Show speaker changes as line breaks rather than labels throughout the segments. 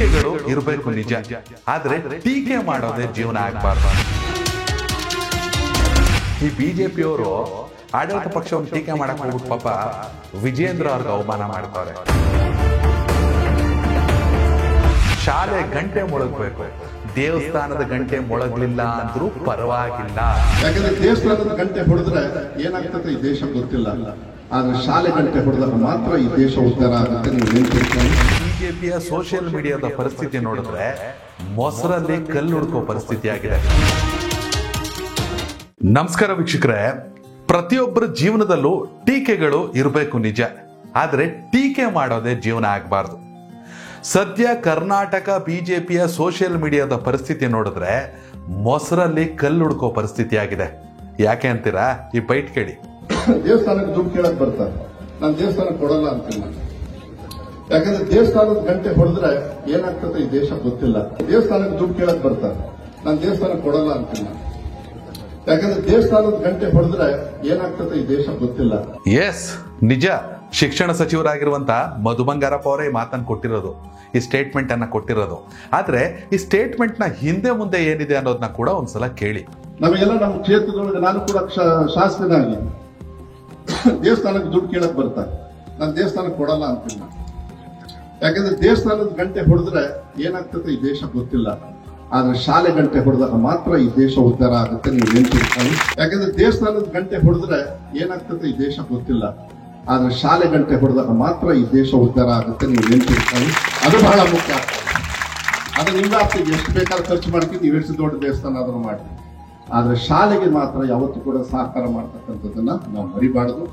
ಟೀಕೆಗಳು ಇರಬೇಕು ನಿಜ, ಆದ್ರೆ ಟೀಕೆ ಮಾಡೋದೇ ಜೀವನ ಆಗ್ಬಾರ್ದು. ಈ ಬಿಜೆಪಿಯವರು ಆಡಳಿತ ಪಕ್ಷವನ್ನು ಟೀಕೆ ಮಾಡಕ್ ಹೋಗ್ಬಿಟ್ಟು ಪಾಪ ವಿಜೇಂದ್ರ ಅವ್ರಿಗೆ ಅವಮಾನ ಮಾಡ್ತಾರೆ. ಶಾಲೆ ಗಂಟೆ ಮೊಳಗಬೇಕು, ದೇವಸ್ಥಾನದ ಗಂಟೆ ಮೊಳಗಲಿಲ್ಲ ಅಂದ್ರೂ ಪರವಾಗಿಲ್ಲ.
ಯಾಕಂದ್ರೆ ದೇವಸ್ಥಾನದ ಗಂಟೆ ಹೊಡೆದ್ರೆ ಏನಾಗ್ತದೆ ಈ ದೇಶ ಗೊತ್ತಿಲ್ಲ, ಆದ್ರೆ ಶಾಲೆ ಗಂಟೆ ಹೊಡೆದಾಗ ಮಾತ್ರ ಈ ದೇಶ ಉದ್ಧಾರ ಆಗುತ್ತೆ. ನೀವು ನೆನ್ಪಿಟ್ಕೊಳ್ಳಿ.
ಬಿಜೆಪಿಯ ಸೋಷಿಯಲ್ ಮೀಡಿಯಾದ ಪರಿಸ್ಥಿತಿ ನೋಡಿದ್ರೆ ಮೊಸರಲ್ಲಿ ಕಲ್ಲು ಹುಡುಕೋ ಪರಿಸ್ಥಿತಿ ಆಗಿದೆ. ನಮಸ್ಕಾರ ವೀಕ್ಷಕರೇ, ಪ್ರತಿಯೊಬ್ಬರ ಜೀವನದಲ್ಲೂ ಟೀಕೆಗಳು ಇರಬೇಕು ನಿಜ, ಆದ್ರೆ ಟೀಕೆ ಮಾಡೋದೇ ಜೀವನ ಆಗ್ಬಾರ್ದು. ಸದ್ಯ ಕರ್ನಾಟಕ ಬಿಜೆಪಿಯ ಸೋಷಿಯಲ್ ಮೀಡಿಯಾದ ಪರಿಸ್ಥಿತಿ ನೋಡಿದ್ರೆ ಮೊಸರಲ್ಲಿ ಕಲ್ಲು ಹುಡುಕೋ ಪರಿಸ್ಥಿತಿ ಆಗಿದೆ. ಯಾಕೆ ಅಂತೀರಾ? ಈ ಬೈಟ್ ಕೇಳಿ.
ದೇವಸ್ಥಾನಕ್ಕೆ ದುಡ್ಡು ಕೇಳಕ್ ಬರ್ತಾರೆ, ನಾನು ದೇವಸ್ಥಾನಕ್ಕೆ ಕೊಡಲ್ಲ ಅಂತಿಲ್ಲ. ಯಾಕಂದ್ರೆ ದೇವಸ್ಥಾನದ ಗಂಟೆ ಹೊಡೆದ್ರೆ ಏನಾಗ್ತದೆ ಈ ದೇಶ ಗೊತ್ತಿಲ್ಲ. ದೇವಸ್ಥಾನಕ್ಕೆ ದುಡ್ಡು ಕೇಳಕ್ ಬರ್ತಾರೆ, ನಾನು ದೇವಸ್ಥಾನಕ್ಕೆ ಕೊಡಲ್ಲ ಅಂತಿಲ್ಲ. ಯಾಕಂದ್ರೆ ದೇವಸ್ಥಾನದ ಗಂಟೆ ಹೊಡೆದ್ರೆ ಏನಾಗ್ತದೆ ಈ ದೇಶ ಗೊತ್ತಿಲ್ಲ.
ಎಸ್, ನಿಜ. ಶಿಕ್ಷಣ ಸಚಿವರಾಗಿರುವಂತಹ ಮಧು ಬಂಗಾರಪ್ಪ ಅವರೇ ಮಾತನ್ನು ಕೊಟ್ಟಿರೋದು, ಈ ಸ್ಟೇಟ್ಮೆಂಟ್ ಅನ್ನ ಕೊಟ್ಟಿರೋದು. ಆದ್ರೆ ಈ ಸ್ಟೇಟ್ಮೆಂಟ್ ನ ಹಿಂದೆ ಮುಂದೆ ಏನಿದೆ ಅನ್ನೋದನ್ನ ಕೂಡ ಒಂದ್ಸಲ ಕೇಳಿ.
ನಮಗೆಲ್ಲ ನಮ್ಮ ಕ್ಷೇತ್ರದೊಳಗೆ ನಾನು ಕೂಡ ಶಾಸಕನಾಗಿ ದೇವಸ್ಥಾನಕ್ಕೆ ದುಡ್ಡು ಕೇಳಕ್ ಬರ್ತಾರೆ, ನಾನು ದೇವಸ್ಥಾನಕ್ಕೆ ಕೊಡಲ್ಲ ಅಂತಿಲ್ಲ. ಯಾಕಂದ್ರೆ ದೇವಸ್ಥಾನದ ಗಂಟೆ ಹೊಡೆದ್ರೆ ಏನಾಗ್ತದೆ ಈ ದೇಶ ಗೊತ್ತಿಲ್ಲ, ಆದ್ರೆ ಶಾಲೆ ಗಂಟೆ ಹೊಡೆದಾಗ ಮಾತ್ರ ಈ ದೇಶ ಉದ್ಧಾರ ಆಗುತ್ತೆ. ನೀವು ನೆನ್ಪಿಟ್ಕೊಳ್ಳಿ. ಯಾಕಂದ್ರೆ ದೇವಸ್ಥಾನದ ಗಂಟೆ ಹೊಡೆದ್ರೆ ಏನಾಗ್ತದೆ ಈ ದೇಶ ಗೊತ್ತಿಲ್ಲ, ಆದ್ರೆ ಶಾಲೆ ಗಂಟೆ ಹೊಡೆದಾಗ ಮಾತ್ರ ಈ ದೇಶ ಉದ್ಧಾರ ಆಗುತ್ತೆ. ನೀವು ನೆನ್ಪಿಟ್ಕೊಳ್ಳಿ. ಅದು ಬಹಳ ಮುಖ್ಯ ಆಗ್ತದೆ. ಅದು ನಿಮ್ಮ ಆಸ್ತಿಗೆ ಎಷ್ಟು ಬೇಕಾದ್ರೂ ಖರ್ಚು ಮಾಡ್ಕೊಂಡು ನೀವು ಎಷ್ಟು ದೊಡ್ಡ ದೇವಸ್ಥಾನ ಆದ್ರೂ ಮಾಡಿ, ಆದ್ರೆ ಶಾಲೆಗೆ ಮಾತ್ರ ಯಾವತ್ತೂ ಕೂಡ ಸಹಕಾರ ಮಾಡ್ತಕ್ಕಂಥದ್ದನ್ನ ನಾವು ಮರಿಬಾರ್ದು.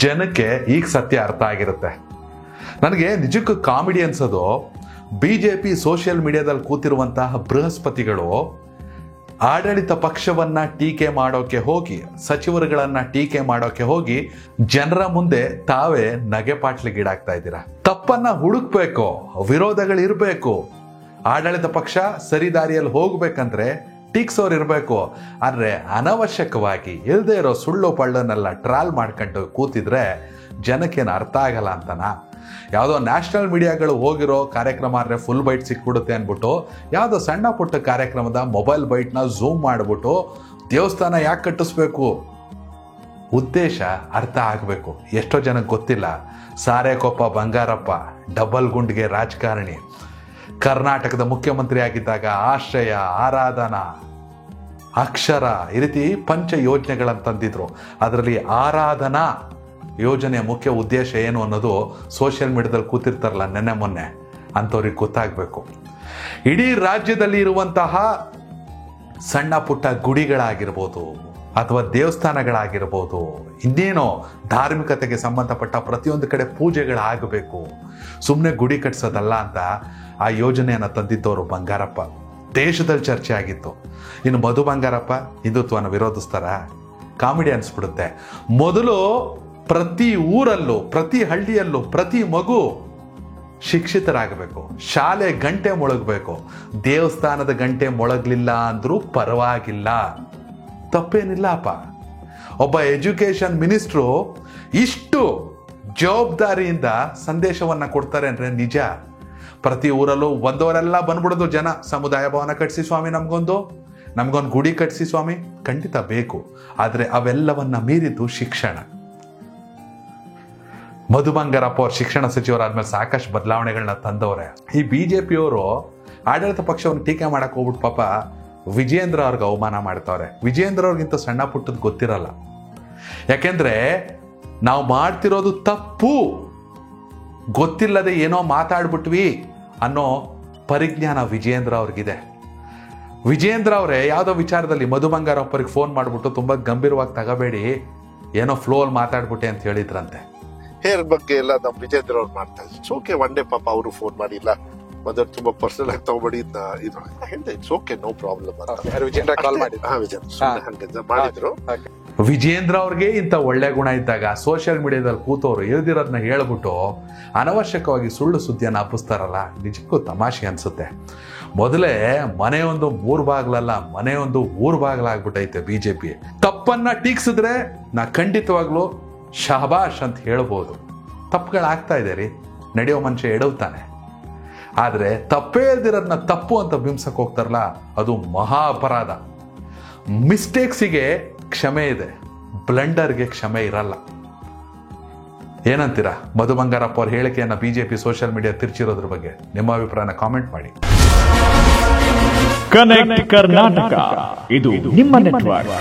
ಜನಕ್ಕೆ ಈಗ ಸತ್ಯ ಅರ್ಥ ಆಗಿರುತ್ತೆ. ನನಗೆ ನಿಜಕ್ಕೂ ಕಾಮಿಡಿ ಅನ್ಸೋದು, ಬಿಜೆಪಿ ಸೋಷಿಯಲ್ ಮೀಡಿಯಾದಲ್ಲಿ ಕೂತಿರುವಂತಹ ಬೃಹಸ್ಪತಿಗಳು ಆಡಳಿತ ಪಕ್ಷವನ್ನ ಟೀಕೆ ಮಾಡೋಕೆ ಹೋಗಿ, ಸಚಿವರುಗಳನ್ನ ಟೀಕೆ ಮಾಡೋಕೆ ಹೋಗಿ ಜನರ ಮುಂದೆ ತಾವೇ ನಗೆಪಾಟ್ಲಿಗೀಡಾಗ್ತಾ ಇದ್ದೀರಾ. ತಪ್ಪನ್ನ ಹುಡುಕ್ಬೇಕು, ವಿರೋಧಗಳಿರ್ಬೇಕು. ಆಡಳಿತ ಪಕ್ಷ ಸರಿ ದಾರಿಯಲ್ಲಿ ಹೋಗ್ಬೇಕಂದ್ರೆ ಟೀಕ್ಸೋರ್ ಇರಬೇಕು. ಆದ್ರೆ ಅನವಶ್ಯಕವಾಗಿ ಇಲ್ಲದೆ ಇರೋ ಸುಳ್ಳು ಪಳ್ಳನ್ನೆಲ್ಲ ಟ್ರಾಲ್ ಮಾಡ್ಕೊಂಡು ಕೂತಿದ್ರೆ ಜನಕ್ಕೇನು ಅರ್ಥ ಆಗಲ್ಲ ಅಂತನಾ? ಯಾವುದೋ ನ್ಯಾಷನಲ್ ಮೀಡಿಯಾಗಳು ಹೋಗಿರೋ ಕಾರ್ಯಕ್ರಮ ಆದರೆ ಫುಲ್ ಬೈಟ್ ಸಿಕ್ಬಿಡುತ್ತೆ ಅಂದ್ಬಿಟ್ಟು ಯಾವುದೋ ಸಣ್ಣ ಪುಟ್ಟ ಕಾರ್ಯಕ್ರಮದ ಮೊಬೈಲ್ ಬೈಟ್ನ ಝೂಮ್ ಮಾಡಿಬಿಟ್ಟು ದೇವಸ್ಥಾನ ಯಾಕೆ ಕಟ್ಟಿಸ್ಬೇಕು, ಉದ್ದೇಶ ಅರ್ಥ ಆಗಬೇಕು. ಎಷ್ಟೋ ಜನಕ್ಕೆ ಗೊತ್ತಿಲ್ಲ. ಸಾರೇಕೊಪ್ಪ ಬಂಗಾರಪ್ಪ ಡಬಲ್ ಗುಂಡ್ಗೆ ರಾಜಕಾರಣಿ, ಕರ್ನಾಟಕದ ಮುಖ್ಯಮಂತ್ರಿ ಆಗಿದ್ದಾಗ ಆಶ್ರಯ, ಆರಾಧನಾ, ಅಕ್ಷರ ಈ ರೀತಿ ಪಂಚ ಯೋಜನೆಗಳನ್ನು ತಂದಿದ್ರು. ಅದರಲ್ಲಿ ಆರಾಧನಾ ಯೋಜನೆಯ ಮುಖ್ಯ ಉದ್ದೇಶ ಏನು ಅನ್ನೋದು ಸೋಷಿಯಲ್ ಮೀಡಿಯಾದಲ್ಲಿ ಕೂತಿರ್ತಾರಲ್ಲ ನೆನ್ನೆ ಮೊನ್ನೆ ಅಂಥವ್ರಿಗೆ ಗೊತ್ತಾಗಬೇಕು. ಇಡೀ ರಾಜ್ಯದಲ್ಲಿ ಇರುವಂತಹ ಸಣ್ಣ ಪುಟ್ಟ ಗುಡಿಗಳಾಗಿರ್ಬೋದು ಅಥವಾ ದೇವಸ್ಥಾನಗಳಾಗಿರ್ಬೋದು, ಇನ್ನೇನೋ ಧಾರ್ಮಿಕತೆಗೆ ಸಂಬಂಧಪಟ್ಟ ಪ್ರತಿಯೊಂದು ಕಡೆ ಪೂಜೆಗಳಾಗಬೇಕು, ಸುಮ್ಮನೆ ಗುಡಿ ಕಟ್ಸೋದಲ್ಲ ಅಂತ ಆ ಯೋಜನೆಯನ್ನು ತಂದಿದ್ದವರು ಬಂಗಾರಪ್ಪ. ದೇಶದಲ್ಲಿ ಚರ್ಚೆ ಆಗಿತ್ತು. ಇನ್ನು ಮಧು ಬಂಗಾರಪ್ಪ ಹಿಂದುತ್ವನ ವಿರೋಧಿಸ್ತಾರ? ಕಾಮಿಡಿ ಅನಿಸ್ಬಿಡುತ್ತೆ. ಮೊದಲು ಪ್ರತಿ ಊರಲ್ಲೂ, ಪ್ರತಿ ಹಳ್ಳಿಯಲ್ಲೂ ಪ್ರತಿ ಮಗು ಶಿಕ್ಷಿತರಾಗಬೇಕು, ಶಾಲೆ ಗಂಟೆ ಮೊಳಗಬೇಕು. ದೇವಸ್ಥಾನದ ಗಂಟೆ ಮೊಳಗಲಿಲ್ಲ ಅಂದ್ರೂ ಪರವಾಗಿಲ್ಲ, ತಪ್ಪೇನಿಲ್ಲ ಅಪ್ಪ. ಒಬ್ಬ ಎಜುಕೇಶನ್ ಮಿನಿಸ್ಟ್ರು ಇಷ್ಟು ಜವಾಬ್ದಾರಿಯಿಂದ ಸಂದೇಶವನ್ನ ಕೊಡ್ತಾರೆ ಅಂದ್ರೆ ನಿಜ. ಪ್ರತಿ ಊರಲ್ಲೂ ಒಂದವರೆಲ್ಲ ಬಂದ್ಬಿಡೋದು ಜನ, ಸಮುದಾಯ ಭವನ ಕಟ್ಸಿ ಸ್ವಾಮಿ, ನಮ್ಗೊಂದು ಗುಡಿ ಕಟ್ಸಿ ಸ್ವಾಮಿ, ಖಂಡಿತ ಬೇಕು. ಆದ್ರೆ ಅವೆಲ್ಲವನ್ನ ಮೀರಿದ್ದು ಶಿಕ್ಷಣ. ಮಧು ಬಂಗಾರಪ್ಪ ಅವ್ರು ಶಿಕ್ಷಣ ಸಚಿವರಾದ್ಮೇಲೆ ಸಾಕಷ್ಟು ಬದಲಾವಣೆಗಳನ್ನ ತಂದವ್ರೆ. ಈ ಬಿಜೆಪಿಯವರು ಆಡಳಿತ ಪಕ್ಷವನ್ನು ಟೀಕೆ ಮಾಡಕ್ ಹೋಗ್ಬಿಟ್ಟು ಪಾಪ ವಿಜೇಂದ್ರ ಅವ್ರಿಗೆ ಅವಮಾನ ಮಾಡ್ತಾವ್ರೆ. ವಿಜೇಂದ್ರ ಅವ್ರಿಗಿಂತ ಸಣ್ಣ ಪುಟ್ಟದ್ದು ಗೊತ್ತಿರಲ್ಲ. ಯಾಕೆಂದ್ರೆ ನಾವು ಮಾಡ್ತಿರೋದು ತಪ್ಪು, ಗೊತ್ತಿಲ್ಲದೆ ಏನೋ ಮಾತಾಡ್ಬಿಟ್ವಿ ಅನ್ನೋ ಪರಿಜ್ಞಾನ ವಿಜೇಂದ್ರ ಅವ್ರಿಗಿದೆ. ವಿಜೇಂದ್ರ ಅವರೇ ಯಾವುದೋ ವಿಚಾರದಲ್ಲಿ ಮಧು ಬಂಗಾರಪ್ಪರಿಗೆ ಫೋನ್ ಮಾಡಿಬಿಟ್ಟು ತುಂಬಾ ಗಂಭೀರವಾಗಿ ತಗೋಬೇಡಿ, ಏನೋ ಫ್ಲೋ ಅಲ್ಲಿ ಮಾತಾಡ್ಬಿಟ್ಟೆ ಅಂತ ಹೇಳಿದ್ರಂತೆ.
ಹೇರ್ ಬಗ್ಗೆ ಎಲ್ಲ ನಮ್ಮ ವಿಜೇಂದ್ರ ಅವ್ರು ಮಾಡ್ತಾ ಇದ್ರು. ಇಟ್ಸ್ ಓಕೆ, ಒನ್ ಡೇ ಪಾಪ ಅವರು ಫೋನ್ ಮಾಡಿಲ್ಲ, ಮದರ್ ತುಂಬಾ ಪರ್ಸನಲ್ ಆಗಿ ತಗೊಬೇಡಿ ಇದು ಹೇಳಿದೆ. ಇಟ್ಸ್ ಓಕೆ, ನೋ ಪ್ರಾಬ್ಲಮ್ ಅಂತ
ವಿಜೇಂದ್ರ ಕಾಲ್ ಮಾಡಿದ್ರು.
ಮಾಡಿದ್ರು.
ವಿಜೇಂದ್ರ ಅವ್ರಿಗೆ ಇಂಥ ಒಳ್ಳೆ ಗುಣ ಇದ್ದಾಗ ಸೋಷಿಯಲ್ ಮೀಡಿಯಾದಲ್ಲಿ ಕೂತವ್ರು ಇಲ್ದಿರೋದನ್ನ ಹೇಳ್ಬಿಟ್ಟು ಅನವಶ್ಯಕವಾಗಿ ಸುಳ್ಳು ಸುದ್ದಿಯನ್ನು ಹಬ್ಬಿಸ್ತಾರಲ್ಲ, ನಿಜಕ್ಕೂ ತಮಾಷೆ ಅನ್ಸುತ್ತೆ. ಮೊದಲೇ ಮನೆಯೊಂದು ಮೂರು ಬಾಗ್ಲಲ್ಲ, ಮನೆಯೊಂದು ಊರು ಬಾಗ್ಲಾಗ್ಬಿಟ್ಟೈತೆ ಬಿಜೆಪಿ. ತಪ್ಪನ್ನ ಟೀಕ್ಸಿದ್ರೆ ನಾ ಖಂಡಿತವಾಗ್ಲೂ ಶಹಬಾಷ್ ಅಂತ ಹೇಳ್ಬೋದು. ತಪ್ಪುಗಳಾಗ್ತಾ ಇದೆ ರೀ, ನಡೆಯೋ ಮನುಷ್ಯ ಎಡವ್ತಾನೆ. ಆದರೆ ತಪ್ಪೇ ಇಲ್ದಿರೋದನ್ನ ತಪ್ಪು ಅಂತ ಬಿಂಬಿಸಕ್ಕೆ ಹೋಗ್ತಾರಲ್ಲ, ಅದು ಮಹಾ ಅಪರಾಧ. ಮಿಸ್ಟೇಕ್ಸಿಗೆ ಕ್ಷಮೆ ಇದೆ, ಬ್ಲಂಡರ್ಗೆ ಕ್ಷಮೆ ಇರಲ್ಲ. ಏನಂತೀರಾ? ಮಧು ಬಂಗಾರಪ್ಪ ಅವ್ರ ಹೇಳಿಕೆಯನ್ನು ಬಿಜೆಪಿ ಸೋಷಿಯಲ್ ಮೀಡಿಯಾ ತಿರ್ಚಿರೋದ್ರ ಬಗ್ಗೆ ನಿಮ್ಮ ಅಭಿಪ್ರಾಯನ ಕಾಮೆಂಟ್ ಮಾಡಿ.
ಕನೆಕ್ಟ್ ಕರ್ನಾಟಕ, ಇದು ನಿಮ್ಮ ನೆಟ್ವರ್ಕ್.